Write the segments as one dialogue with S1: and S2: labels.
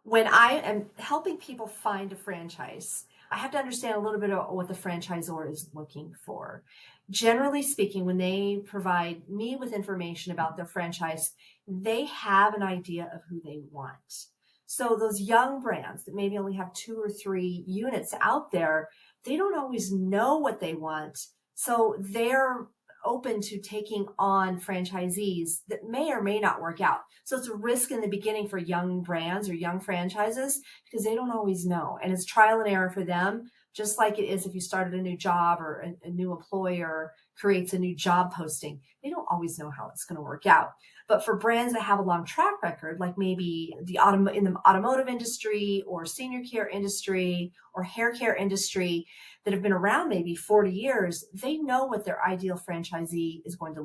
S1: When I am helping people find a franchise, I have to understand a little bit of what the franchisor is looking for. Generally speaking, when they provide me with information about their franchise, they have an idea of who they want. So those young brands that maybe only have two or three units out there, they don't always know what they want. So they're open to taking on franchisees that may or may not work out. So it's a risk in the beginning for young brands or young franchises because they don't always know. And it's trial and error for them, just like it is if you started a new job or a new employer creates a new job posting. They don't always know how it's going to work out. But for brands that have a long track record, like maybe in the automotive industry or senior care industry or hair care industry, that have been around maybe 40 years, they know what their ideal franchisee is going to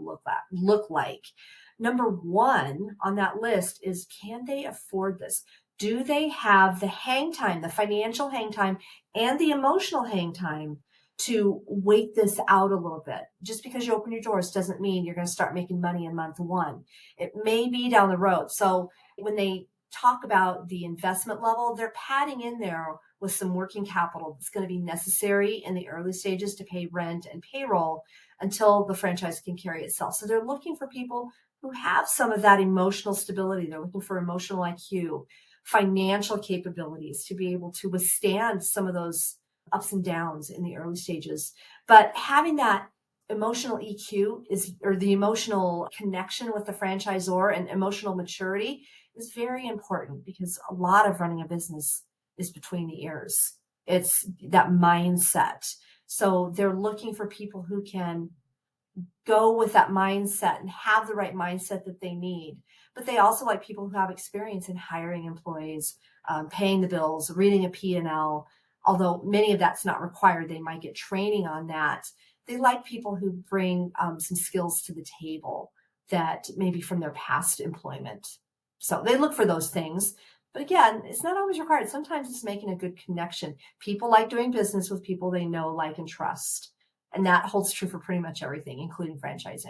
S1: look like. Number one on that list is, can they afford this? Do they have the hang time, the financial hang time, and the emotional hang time to wait this out a little bit? Just because you open your doors doesn't mean you're going to start making money in month one. It may be down the road. So when they talk about the investment level, they're padding in there with some working capital that's going to be necessary in the early stages to pay rent and payroll until the franchise can carry itself. So they're looking for people who have some of that emotional stability. They're looking for emotional IQ, financial capabilities to be able to withstand some of those ups and downs in the early stages. But having that emotional EQ or the emotional connection with the franchisor and emotional maturity is very important because a lot of running a business is between the ears. It's that mindset. So they're looking for people who can go with that mindset and have the right mindset that they need. But they also like people who have experience in hiring employees, paying the bills, reading a P&L. Although many of that's not required, they might get training on that. They like people who bring some skills to the table that maybe from their past employment. So they look for those things. But again, it's not always required. Sometimes it's making a good connection. People like doing business with people they know, like, and trust. And that holds true for pretty much everything, including franchising.